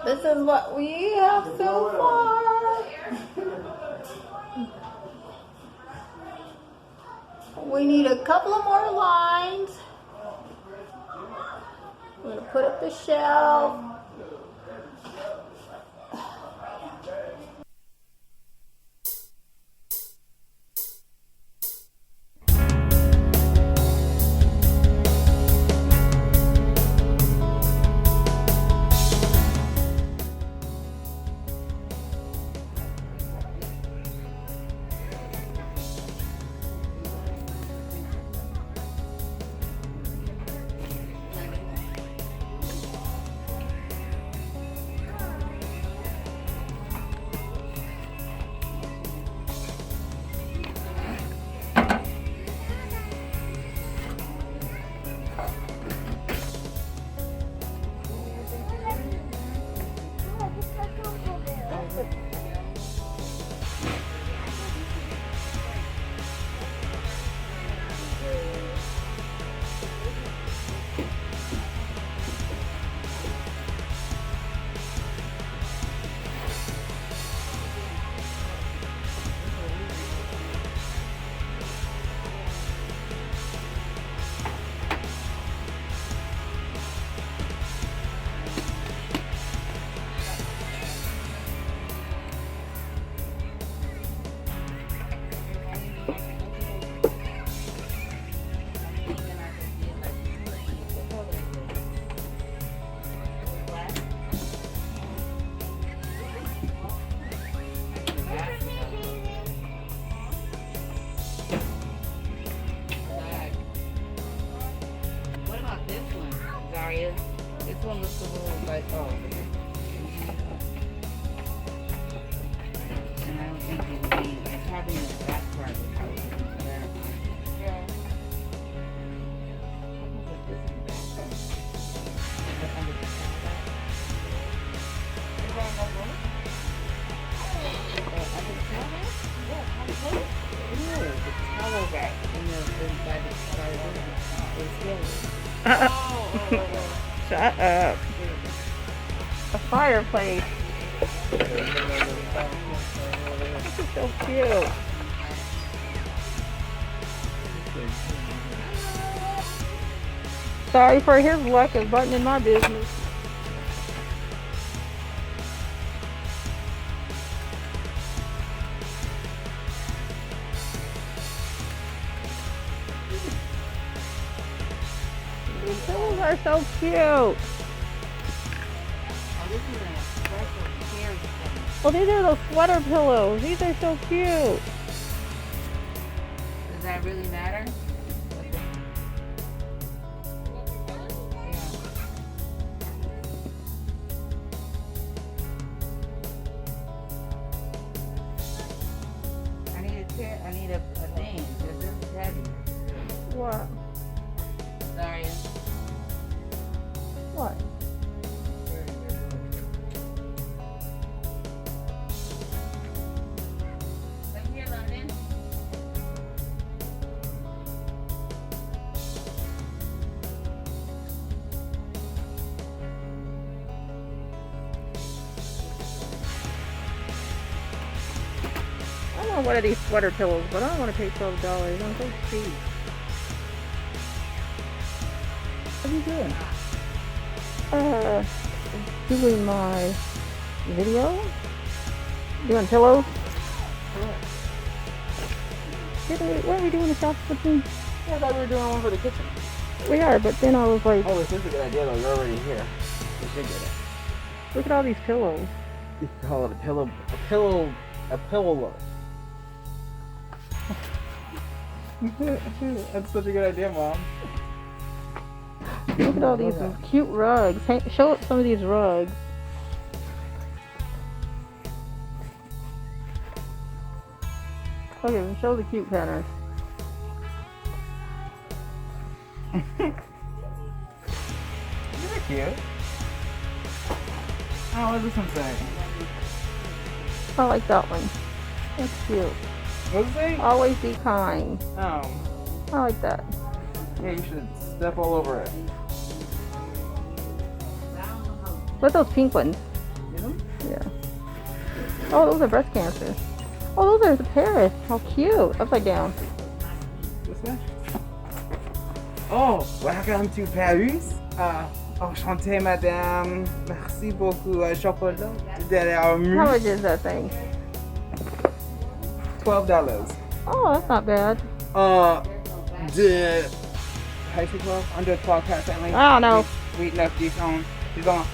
This is what we have so far. We need a couple of more lines. I'm going to put up the shelf. This one looks a little like, oh. And I don't think it would be, it's probably in the back part of the house. Yeah. Put this in the back. Under the counter. Is that enough room? Under the counter? Yeah, how to put it? No, the towel rack in the by the room. Oh. Shut up. A fireplace. This is so cute. Sorry for his luck is butting in my business. These pillows are so cute. Oh, this is a special carry thing. Well, these are those sweater pillows. These are so cute. Does that really matter? I need a thing. This is heavy. What? Sorry. What? Come here, London. I want one of these sweater pillows, but I don't want to pay $12. I'm so cheap. What are you doing? Doing my video. Doing pillows. What are we doing? A shop with me? Yeah, I thought we were doing one for the kitchen. We are, but then I was like, Oh, this is a good idea though. You're already here. We should get it. look at all these pillows. You can call it a pillow. That's such a good idea, Mom. Look at all these cute rugs. Hey, show up some of these rugs. Okay, show the cute patterns. These are cute. Oh, what does this one say? I like that one. That's cute. What does it say? Always be kind. Oh. I like that. Yeah, you should step all over it. What are those pink ones? Yeah. Oh, those are breast cancer. Oh, those are the Paris. How cute. Upside down. This way? Oh, welcome to Paris. Enchanté, madame. Merci beaucoup. Chocolat. How much is that thing? $12. Oh, that's not bad. De. How you say 12? Under 12 %. I don't know. Oui, 9, 10, 11, 12.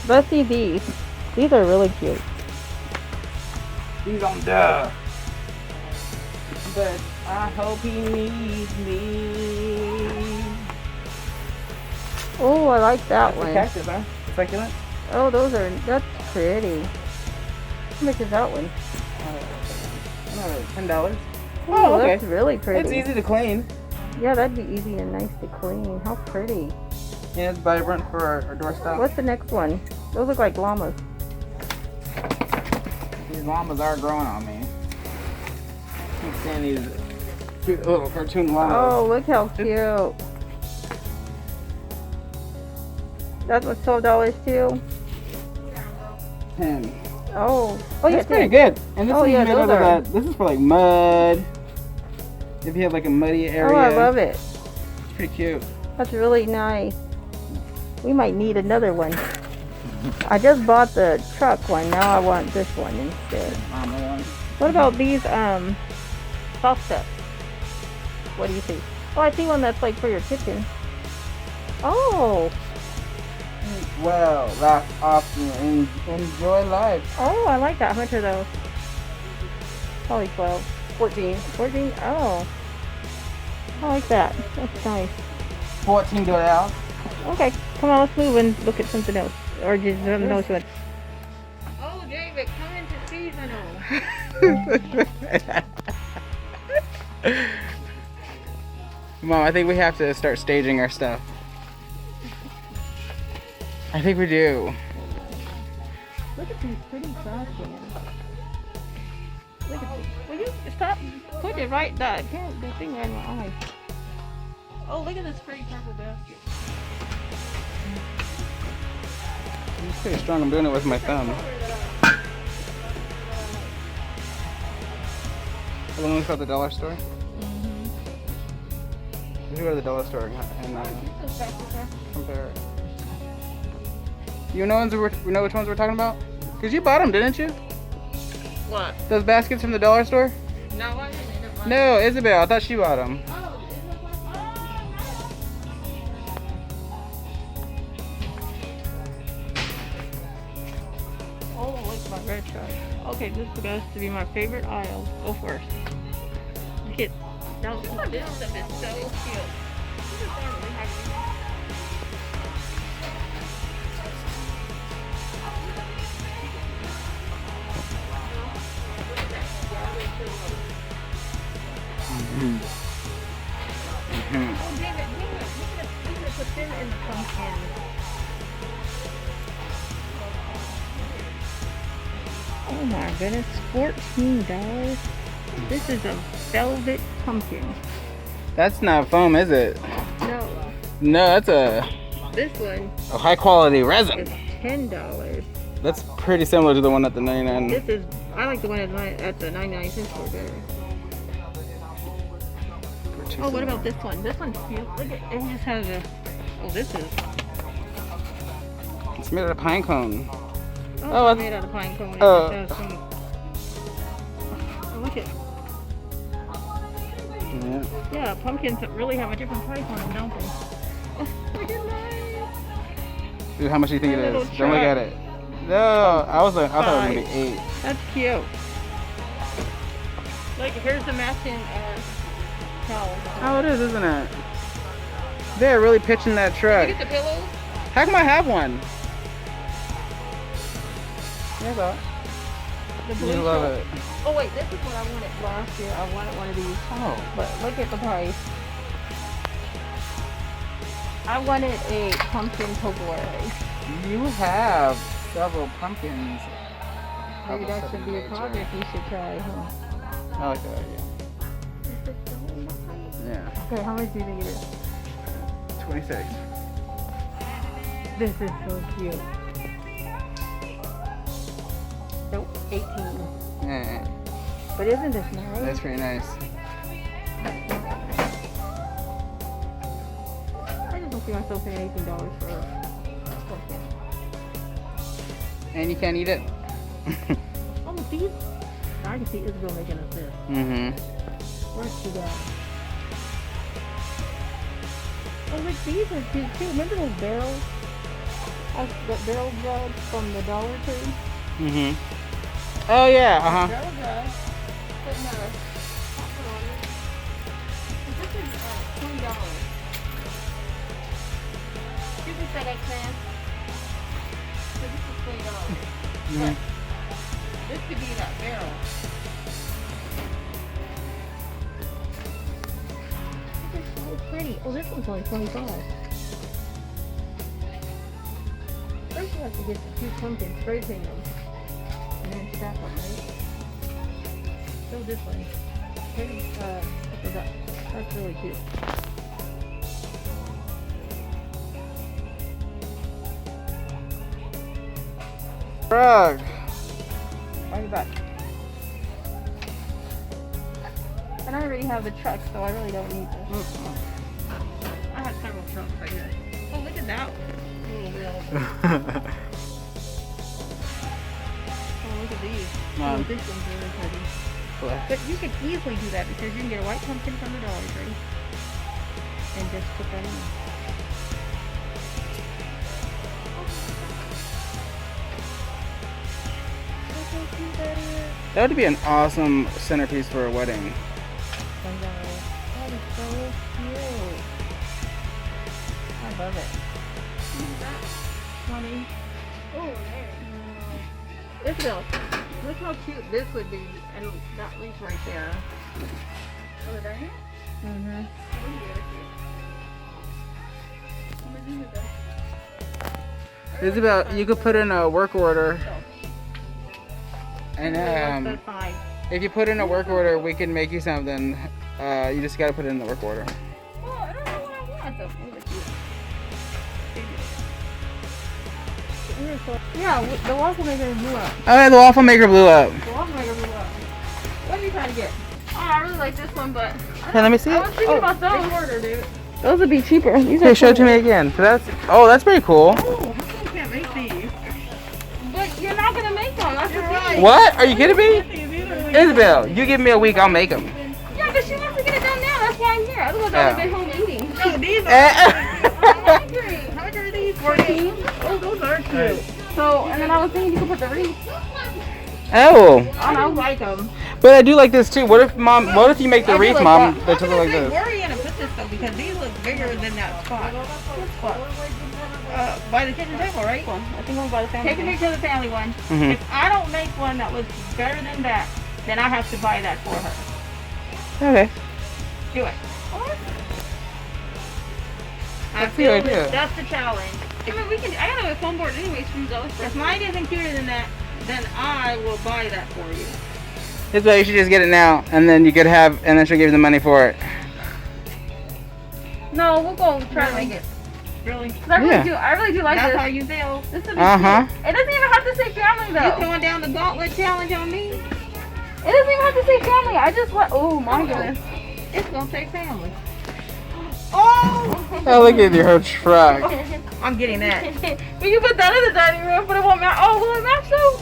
Let's see these. These are really cute. He's on duh. But I hope he needs me. Oh, I like that That's one. a cactus, huh? Succulent? Oh, that's pretty. How much is that one? $10. Oh, that's really pretty. It's easy to clean. Yeah, that'd be easy and nice to clean. How pretty. Yeah, it's vibrant for our doorstep. What's the next one? Those look like llamas. These llamas are growing on me. Keep seeing these cute little cartoon llamas. Oh, look how cute. That was $12 too. 10. Oh, yeah, That's pretty 10. good. And this Oh, is yeah, made out of those are- that. This is for like mud. If you have like a muddy area. Oh, I love it. It's pretty cute. That's really nice. We might need another one. I just bought the truck one. Now I want this one instead. Mama one. What about these soft steps? What do you think? Oh, I see one that's like for your kitchen. Oh, Well, laugh often and enjoy life. oh, I like that. How much are those? Probably 12. 14. 14? Oh, I like that. That's nice. $14. Okay, come on, let's move and look at something else. Or just something else. Oh, David, come into seasonal. Mom, I think we have to start staging our stuff. I think we do. Look at these pretty trash cans. Look at these. Will you stop? Put it right there. The thing right in my eye. Oh, look at this pretty purple basket. It's pretty strong. I'm doing it with my thumb. The one we saw at the dollar store? We should go to the dollar store and compare it. You know which ones we're talking about? Because you bought them, didn't you? What? Those baskets from the dollar store? No, I didn't. No, Isabel. I thought she bought them. Oh, look, my red truck. Okay, this is supposed to be my favorite aisle. Go first. Look at now. This stuff is so cute. Oh, David, we could put them in the pumpkin. Oh my goodness, $14. This is a velvet pumpkin. That's not foam, is it? No, No, that's a high quality resin. it's $10. That's pretty similar to the one at the 99. This is, I like the one at the 99 cents store better. Oh, what about this one? This one's cute. Look at it, just has a. Oh, this is. It's made out of pine cone. Oh, it's made out of pine cone. Oh. It just has some. Oh, look at. Yeah. Yeah, pumpkins really have a different price on them, don't they? Oh, look at mine. Dude, how much do you think My it little is? Don't look at truck. it. No, I thought it was gonna be 8. That's cute. Like, here's the matching towel. Oh, it is, isn't it? They're really pitching that truck. Look at the pillows. How come I have one? Yeah, The blue you love truck. it. Oh wait, this is what I wanted last year. I wanted one of these. Oh. But look at the price. I wanted a pumpkin potpourri. You have several pumpkins. Maybe that should be a project you should try, huh? I like that idea. Yeah. Okay, how much do you think it is? 26. This is so cute. Nope, 18. Yeah, But isn't this nice? that's pretty nice. I just don't see myself paying $18 for a pumpkin. And you can't eat it. Oh, these. I can see Isabel making us this. Where's she at? Oh, look, these are cute too. Remember those barrels? The barrel jugs from the Dollar Tree? Oh yeah, Barrel jugs. Putting a popper on it. This is $20. Excuse me, FedEx man. So this is $20. But this could be that barrel. This is so pretty. Oh, this one's only 25. First you have to get the 2 pumpkins, spray paint them, and then stack them, right? So this one. Pretty, I forgot. That's really cute. Frog. Are you back? And I already have the truck, so I really don't need this. I have several trucks right here. Oh, look at that little wheel. Oh, look at these. Mom. Oh, this one's really pretty. What? But you can easily do that because you can get a white pumpkin from the Dollar Tree and just put that in. Look how cute that is. That would be an awesome centerpiece for a wedding. I know. That is so cute. I love it. Isn't that funny? Oh, there. Isabel, look how cute this would be. And that leaf right there. Oh, right here? Mm-hmm. Isabel, you could put in a work order. And if you put in a work order, we can make you something. You just gotta put it in the work order. Oh, I don't know what I want though. Yeah, the waffle maker blew up. Oh yeah, the waffle maker blew up. The waffle maker blew up. What are you trying to get? Oh, I really like this one, but Hey, let me see I it. was thinking about those. Order, dude. Those would be cheaper. These Hey, are show it to cool. me again. That's pretty cool. Oh, how come you can't make these? But you're not gonna make them. That's right. What? Are you kidding me? Isabel, you give me a week, I'll make them. Yeah, but she wants to get it done now. That's why I'm here. Otherwise, I would have been home eating. No, these are. I'm hungry. How much are these? 14. Oh, those are cute. So, and then I was thinking you could put the wreath. Oh. I don't like them. But I do like this too. What if you make the wreath, Mom, that's something like this? Where are you gonna put this though? Because these look bigger than that spot. What spot? By the kitchen table, right? I think I'm by the family. Take me to the family one. If I don't make one that was better than that, then I have to buy that for her. Okay. Do it. That's the idea. That's the challenge. I mean, I gotta have a phone board anyways from those. If mine isn't cuter than that, then I will buy that for you. Isabel, you should just get it now, and then and then she'll give you the money for it. No, we'll go try to make it. Really? I really do like this. That's how you feel. This is It doesn't even have to say family though. You throwing down the gauntlet challenge on me? It doesn't even have to say family. I just want. Oh my goodness. It's gonna say family. Oh! Oh, look at your truck. I'm getting that. We can put that in the dining room, but it won't match. Oh, will it match though?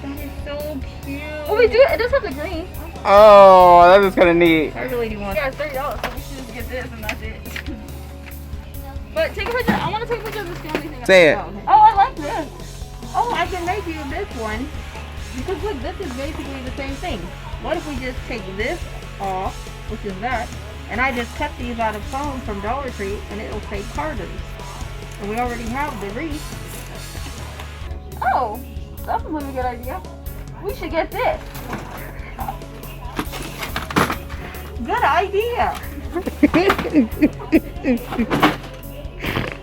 That is so cute. Well, we do. It does have the green. Oh, that is kind of neat. I really do want. Yeah, it's $30, so we should just get this and that's it. But take a picture. I want to take a picture of this family thing. Say it. Oh, I like this. Oh, I can make you this one. Because look, this is basically the same thing. What if we just take this off, which is that, and I just cut these out of foam from Dollar Tree, and it'll say Carter's. And we already have the wreath. Oh, that's a really good idea. We should get this. Good idea.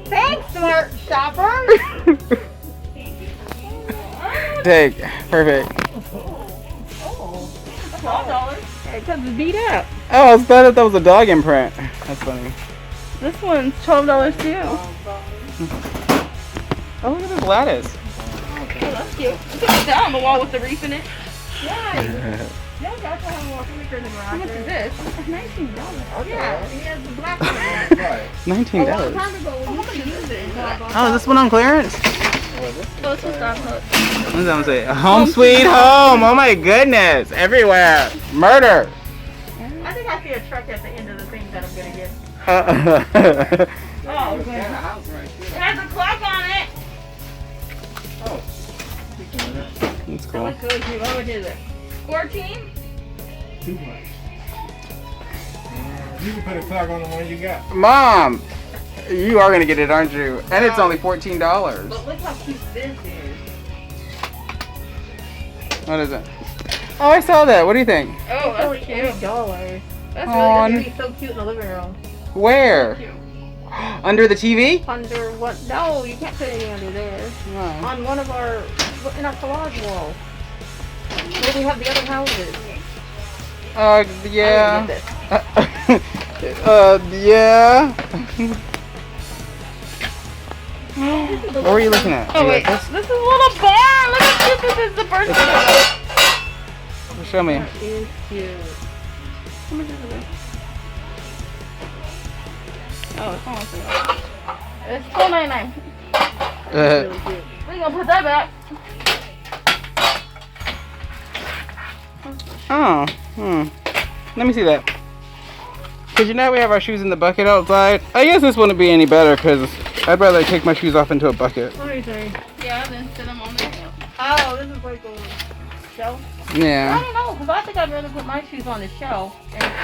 Thanks, smart shopper. Take. Perfect. Oh, $12. Because it's beat up. Oh, I thought that was a dog imprint. That's funny. This one's $12 too. Oh, look at this lattice. that's cute. You put that on the wall with the reef in it. Yeah. Y'all got to have more furniture in the garage. How much is this? $19. Yeah, he has the black one. Right. A long $19. time ago, we used to use it. Oh, is this one on clearance? Oh, it's just that hook. What does that one say? Home sweet home. Oh my goodness. Everywhere. Murder. I think I see a truck at the end of the thing that I'm going to get. Oh, good. It has a clock on it. That's That cool. looks really cute. How much is it? 14? Too much. You can put a clock on the one you got. Mom, you are gonna get it, aren't you? And it's only $14. But look how cute this is. What is it? Oh, I saw that. What do you think? Oh, It's only that's cute. $80. That's Aw, really going to be so cute in the living room. Where? Cute. Under the TV? Under what? No, you can't put anything under there. No. On one of our, in our collage wall. Where we have the other houses. Yeah. I didn't get this. Yeah. What were you looking at? Oh, You wait. like This is a little barn. Look how cute this is. The birthday. this? Show me. That is cute. How much is it? Oh, it's almost it's $4.99. Really cute. We gonna put that back. Oh. Let me see that. Cause you know we have our shoes in the bucket outside. I guess this wouldn't be any better because I'd rather take my shoes off into a bucket. What are you saying? Yeah, then sit them on there. Oh, this is like a shelf. I Yeah. don't know, because I think I'd rather put my shoes on the shelf.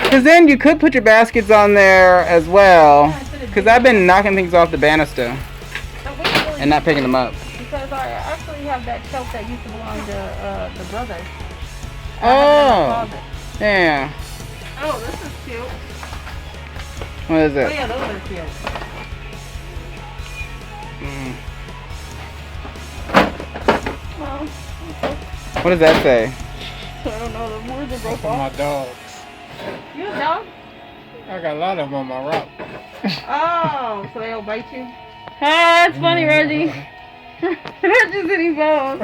Cause then you could put your baskets on there as well. Cause I've been knocking things off the banister But we don't really and not picking them up. because I actually have that shelf that used to belong to the brothers. Oh. Yeah. Oh, this is cute. What is Oh it? yeah, those are cute. Mm. Well, What does that say? I don't know, the words are broke For my off. dogs. You a dog? I got a lot of them on my rock. Oh, so they'll bite you? Ah, that's funny, Reggie. Reggie's eating bones.